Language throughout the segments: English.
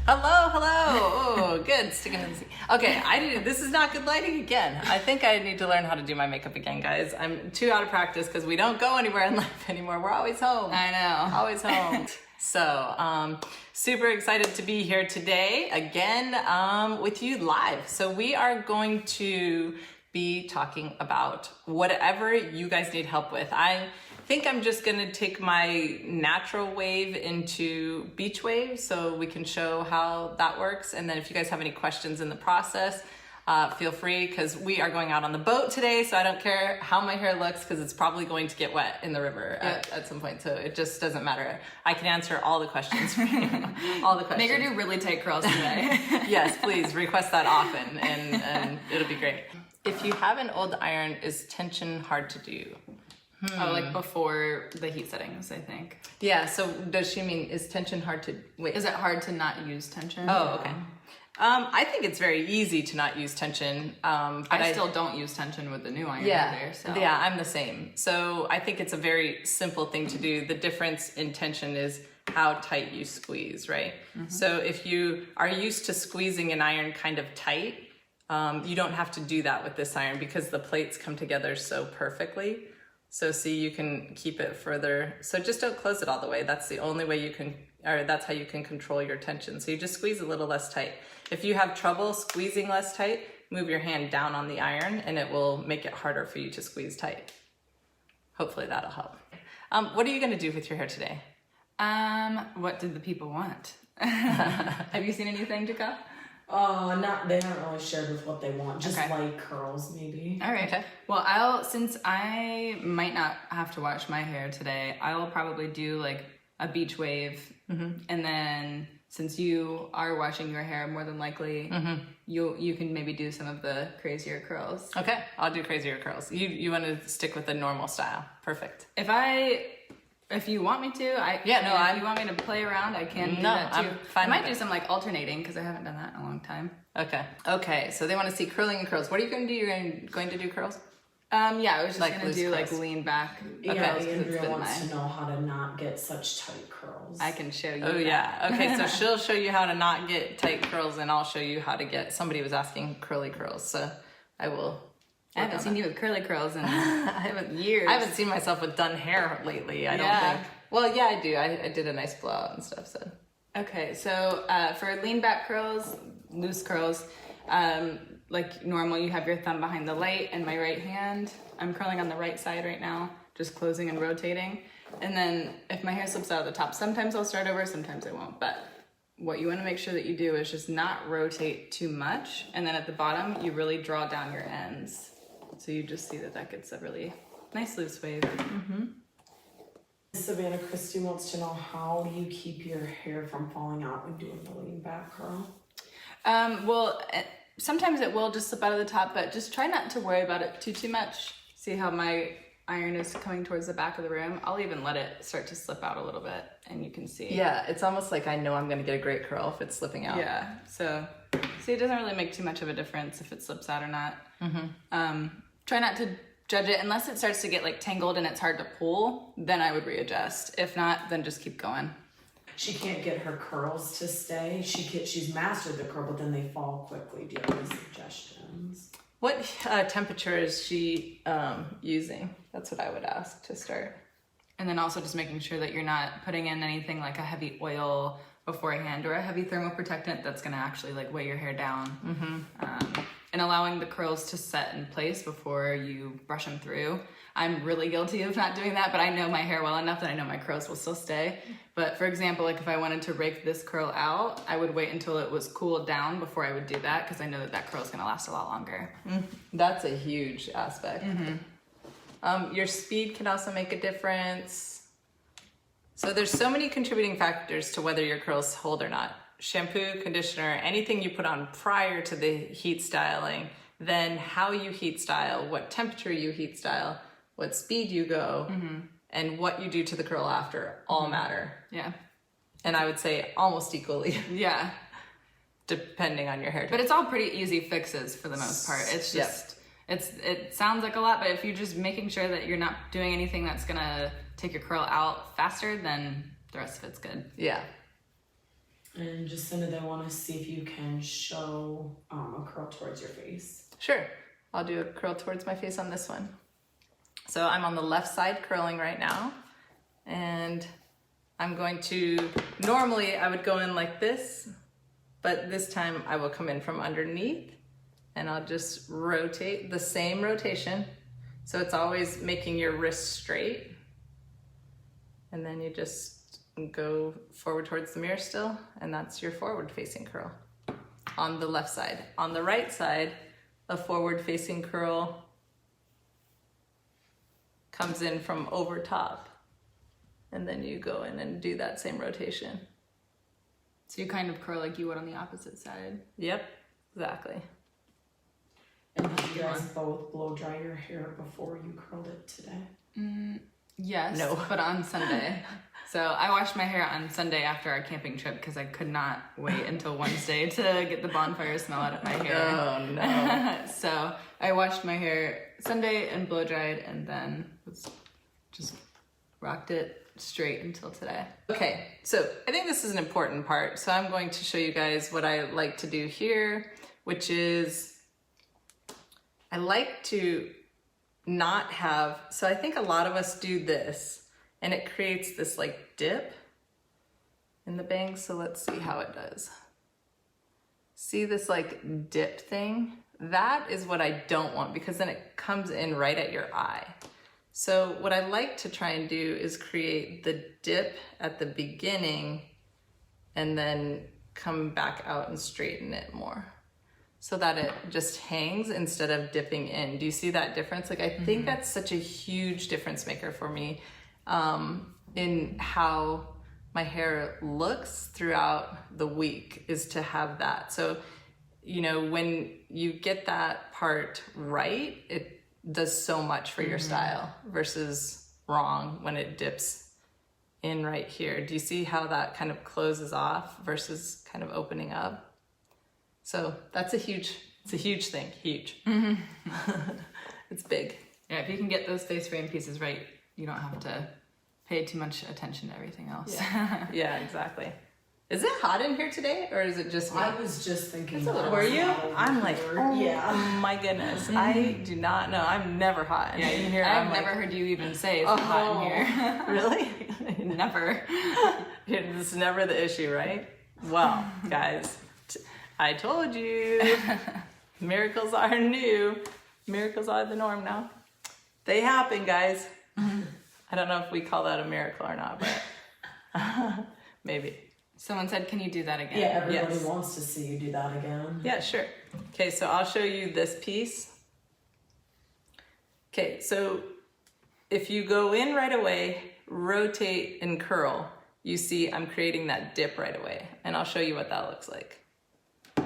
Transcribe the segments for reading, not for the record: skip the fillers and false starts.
Hello, hello. Oh, good. Sticking to the seat. Okay, this is not good lighting again. I think I need to learn how to do my makeup again, guys. I'm too out of practice because we don't go anywhere in life anymore. We're always home. I know. Always home. So, super excited to be here today again with you live. So we are going to be talking about whatever you guys need help with. I think I'm just gonna take my natural wave into beach wave so we can show how that works. And then if you guys have any questions in the process, feel free, because we are going out on the boat today, so I don't care how my hair looks because it's probably going to get wet in the river at some point, so it just doesn't matter. I can answer all the questions for you. All the questions. Make her do really tight curls today. Yes, please request that often and it'll be great. If you have an old iron, is tension hard to do? Oh, like before the heat settings, I think. Yeah, so does she mean, is tension hard to, wait. Is it hard to not use tension? Oh, okay. I think it's very easy to not use tension. But I still don't use tension with the new iron either. So. Yeah, I'm the same. So I think it's a very simple thing to do. The difference in tension is how tight you squeeze, right? Mm-hmm. So if you are used to squeezing an iron kind of tight, you don't have to do that with this iron because the plates come together so perfectly. So see, you can keep it further. So just don't close it all the way. That's the only way you can, or that's how you can control your tension. So you just squeeze a little less tight. If you have trouble squeezing less tight, move your hand down on the iron and it will make it harder for you to squeeze tight. Hopefully that'll help. What are you gonna do with your hair today? What did the people want? Have you seen anything, Jaka? They haven't really shared with what they want. Just light curls, maybe. All right. Okay. Well, since I might not have to wash my hair today, I will probably do like a beach wave. Mm-hmm. And then since you are washing your hair, more than likely, you can maybe do some of the crazier curls. Okay, I'll do crazier curls. You want to stick with the normal style. Perfect. If you want me to, if you want me to play around, I can do that too. I'm fine. I might do some like alternating because I haven't done that in a long time. Okay. So they want to see curling and curls. What are you going to do? You're going to do curls? I was just going to do curls. like lean back. Yeah, Andrea wants to know how to not get such tight curls. I can show you. Oh yeah. Okay, so she'll show you how to not get tight curls, and I'll show you how to get. Somebody was asking curly curls, so I will. I haven't seen you with curly curls in years. I haven't seen myself with done hair lately, I don't think. Well, yeah, I do. I did a nice blowout and stuff, so. Okay, so for lean back curls, loose curls, like normal, you have your thumb behind the light and my right hand. I'm curling on the right side right now, just closing and rotating. And then if my hair slips out of the top, sometimes I'll start over, sometimes I won't. But what you want to make sure that you do is just not rotate too much. And then at the bottom, you really draw down your ends. So you just see that gets a really nice loose wave. Mm-hmm. Savannah Christie wants to know how you keep your hair from falling out when doing the lean back curl. Sometimes it will just slip out of the top, but just try not to worry about it too much. See how my iron is coming towards the back of the room? I'll even let it start to slip out a little bit and you can see. Yeah, it's almost like I know I'm going to get a great curl if it's slipping out. Yeah, so see, it doesn't really make too much of a difference if it slips out or not. Mm-hmm. Try not to judge it unless it starts to get like tangled and it's hard to pull, then I would readjust. If not, then just keep going. She can't get her curls to stay. She's mastered the curl, but then they fall quickly. Do you have any suggestions? What temperature is she using? That's what I would ask to start. And then also just making sure that you're not putting in anything like a heavy oil beforehand or a heavy thermal protectant that's going to actually like weigh your hair down. Mm-hmm. And allowing the curls to set in place before you brush them through. I'm really guilty of not doing that, but I know my hair well enough that I know my curls will still stay. But for example, like if I wanted to rake this curl out, I would wait until it was cooled down before I would do that because I know that curl is going to last a lot longer. That's a huge aspect. Mm-hmm. Your speed can also make a difference. So there's so many contributing factors to whether your curls hold or not. Shampoo, conditioner, anything you put on prior to the heat styling, then how you heat style, what temperature you heat style, what speed you go, and what you do to the curl after all matter. Yeah. And I would say almost equally. Yeah. Depending on your hair. But it's all pretty easy fixes for the most part. It's just, it sounds like a lot, but if you're just making sure that you're not doing anything that's gonna take your curl out faster, then the rest of it's good. Yeah. And Jacinda, they want to see if you can show a curl towards your face. Sure. I'll do a curl towards my face on this one. So I'm on the left side curling right now. And I'm going to, normally I would go in like this, but this time I will come in from underneath and I'll just rotate the same rotation. So it's always making your wrist straight. And then you just go forward towards the mirror still, and that's your forward facing curl on the left side. On the right side, a forward facing curl comes in from over top. And then you go in and do that same rotation. So you kind of curl like you would on the opposite side. Yep, exactly. And did you guys both blow dry your hair before you curled it today? Yes, No. but on Sunday. So I washed my hair on Sunday after our camping trip because I could not wait until Wednesday to get the bonfire smell out of my hair. Oh no. So I washed my hair Sunday and blow dried, and then just rocked it straight until today. Okay, so I think this is an important part. So I'm going to show you guys what I like to do here, which is I like to not have, so I think a lot of us do this and it creates this like dip in the bangs. So let's see how it does. See this like dip thing? That is what I don't want, because then it comes in right at your eye. So what I like to try and do is create the dip at the beginning and then come back out and straighten it more so that it just hangs instead of dipping in. Do you see that difference? Like, I think that's such a huge difference maker for me in how my hair looks throughout the week, is to have that. So, you know, when you get that part right, it does so much for your style versus wrong when it dips in right here. Do you see how that kind of closes off versus kind of opening up? So that's it's a huge thing, huge. It's big. Yeah, if you can get those face frame pieces right, you don't have to pay too much attention to everything else. Yeah, yeah, exactly. Is it hot in here today, or is it just me? I was just thinking. Were you? I'm like, oh yeah. my goodness. I do not know. I'm never hot. Yeah, in here. I've I'm never like, heard you even say it's hot in here. really? Never. This is never the issue, right? Well, guys, I told you. Miracles are new. Miracles are the norm now. They happen, guys. I don't know if we call that a miracle or not, but maybe. Someone said, can you do that again? Yeah, everybody Yes. wants to see you do that again. Yeah, sure. Okay, so I'll show you this piece. Okay, so if you go in right away, rotate and curl, you see I'm creating that dip right away. And I'll show you what that looks like.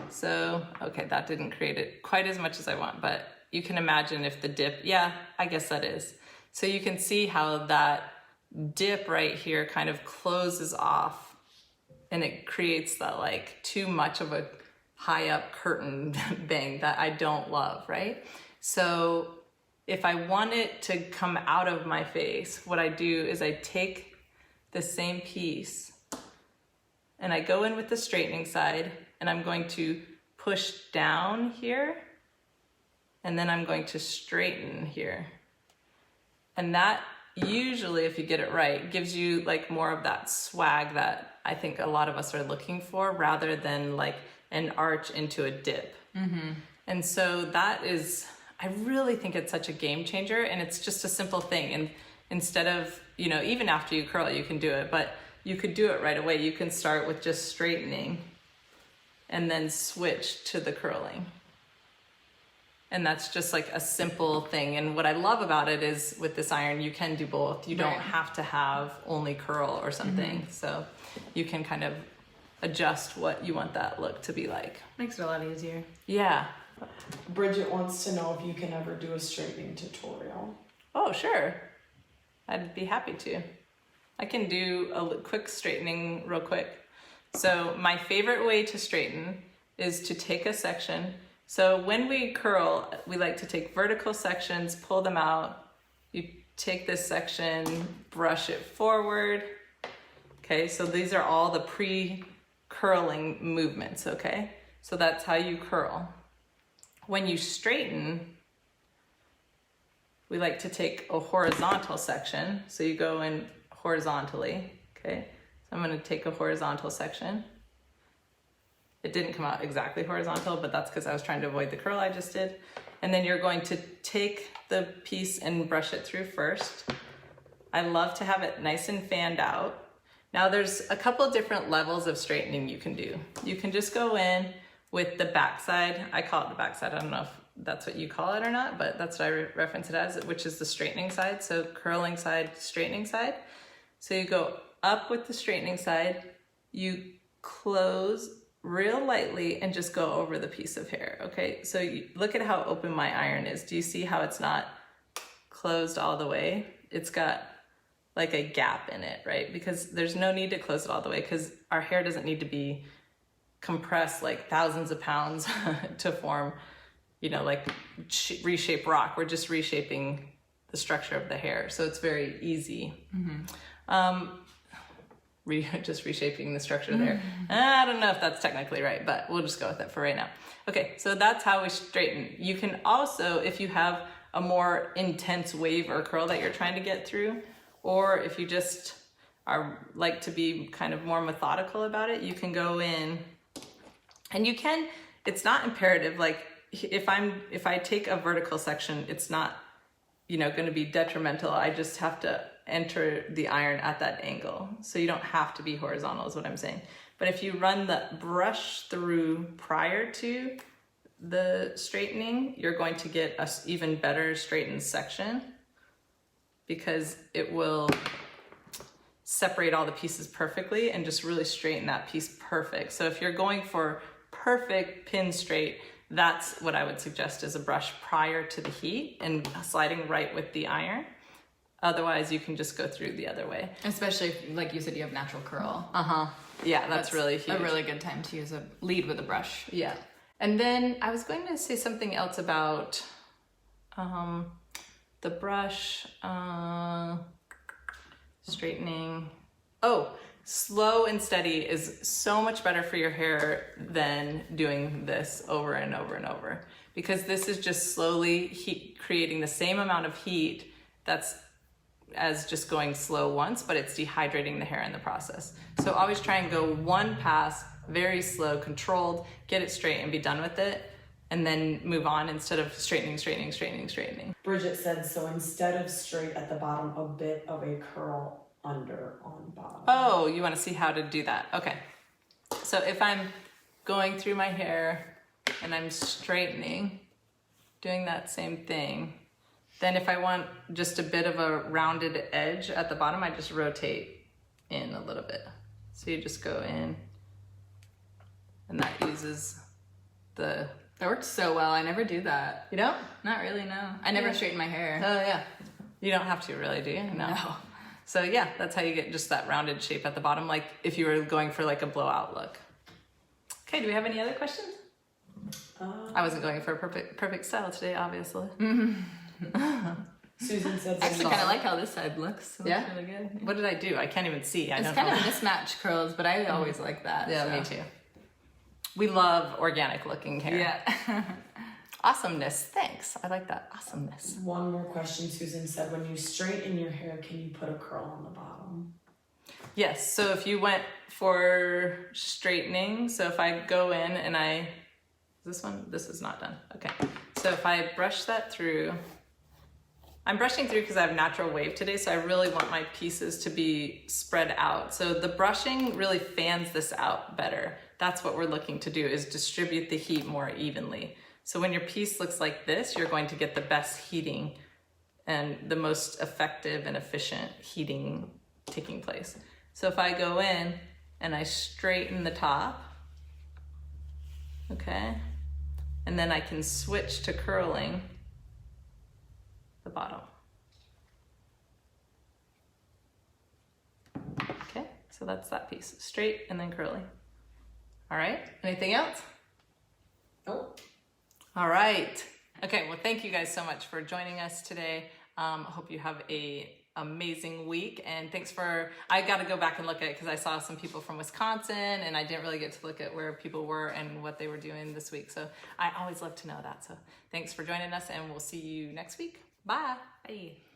So, okay, that didn't create it quite as much as I want, but you can imagine if the dip, yeah, I guess that is. So you can see how that dip right here kind of closes off, and it creates that like too much of a high up curtain bang that I don't love, right? So if I want it to come out of my face, what I do is I take the same piece and I go in with the straightening side, and I'm going to push down here, and then I'm going to straighten here. And that usually, if you get it right, gives you like more of that swag that I think a lot of us are looking for, rather than like an arch into a dip. And so that is, I really think it's such a game changer, and it's just a simple thing. And instead of, you know, even after you curl it, you can do it, but you could do it right away. You can start with just straightening and then switch to the curling. And that's just like a simple thing. And what I love about it is with this iron, you can do both. You don't have to have only curl or something. So you can kind of adjust what you want that look to be like. Makes it a lot easier. Yeah. Bridget wants to know if you can ever do a straightening tutorial. Oh, sure. I'd be happy to. I can do a quick straightening real quick. So my favorite way to straighten is to take a section. So when we curl, we like to take vertical sections, pull them out. You take this section, brush it forward. Okay, so these are all the pre-curl curling movements, okay? So that's how you curl. When you straighten, we like to take a horizontal section. So you go in horizontally, okay? So I'm gonna take a horizontal section. It didn't come out exactly horizontal, but that's because I was trying to avoid the curl I just did. And then you're going to take the piece and brush it through first. I love to have it nice and fanned out. Now there's a couple of different levels of straightening you can do. You can just go in with the backside. I call it the backside. I don't know if that's what you call it or not, but that's what I reference it as, which is the straightening side. So curling side, straightening side. So you go up with the straightening side, you close real lightly and just go over the piece of hair, okay? So you look at how open my iron is. Do you see how it's not closed all the way? It's got like a gap in it, right? Because there's no need to close it all the way because our hair doesn't need to be compressed like thousands of pounds to form, you know, like reshape rock. We're just reshaping the structure of the hair. So it's very easy. Just reshaping the structure there. I don't know if that's technically right, but we'll just go with it for right now. Okay, so that's how we straighten. You can also, if you have a more intense wave or curl that you're trying to get through, or if you just are like to be kind of more methodical about it, you can go in and you can, it's not imperative. Like if I take a vertical section, it's not, you know, going to be detrimental. I just have to enter the iron at that angle. So you don't have to be horizontal is what I'm saying. But if you run the brush through prior to the straightening, you're going to get an even better straightened section because it will separate all the pieces perfectly and just really straighten that piece perfect. So if you're going for perfect pin straight, that's what I would suggest is a brush prior to the heat and sliding right with the iron. Otherwise, you can just go through the other way. Especially, if, like you said, you have natural curl. Yeah, that's really huge. A really good time to use a lead with a brush. Yeah. And then I was going to say something else about the brush, straightening. Oh, slow and steady is so much better for your hair than doing this over and over and over. Because this is just slowly creating the same amount of heat that's as just going slow once, but it's dehydrating the hair in the process. So always try and go one pass, very slow, controlled, get it straight and be done with it, and then move on instead of straightening. Bridget said, so instead of straight at the bottom, a bit of a curl under on bottom. Oh, you want to see how to do that? Okay. So if I'm going through my hair and I'm straightening, doing that same thing, then if I want just a bit of a rounded edge at the bottom, I just rotate in a little bit. So you just go in and that uses the... That works so well. I never do that. You know? Not really, no. I never straighten my hair. Oh yeah. You don't have to really, do you? No. So yeah, that's how you get just that rounded shape at the bottom, like if you were going for like a blowout look. Okay, do we have any other questions? I wasn't going for a perfect style today, obviously. Susan said, I actually kind of like how this side looks. It looks really good. What did I do? I can't even see. It's kind of mismatched curls, but I always like that. Yeah, so. me too. We love organic looking hair. Yeah. Awesomeness. Thanks. I like that. Awesomeness. One more question. Susan said, when you straighten your hair, can you put a curl on the bottom? Yes. So if you went for straightening, so if I go in and this is not done. Okay. So if I brush that through, I'm brushing through because I have natural wave today, so I really want my pieces to be spread out. So the brushing really fans this out better. That's what we're looking to do, is distribute the heat more evenly. So when your piece looks like this, you're going to get the best heating and the most effective and efficient heating taking place. So if I go in and I straighten the top, okay, and then I can switch to curling the bottom. Okay, so that's that piece. Straight and then curly. All right, anything else? Nope. All right. Okay, well, thank you guys so much for joining us today. I hope you have a amazing week. And thanks for, I got to go back and look at it because I saw some people from Wisconsin and I didn't really get to look at where people were and what they were doing this week. So I always love to know that. So thanks for joining us and we'll see you next week. Bye. Bye.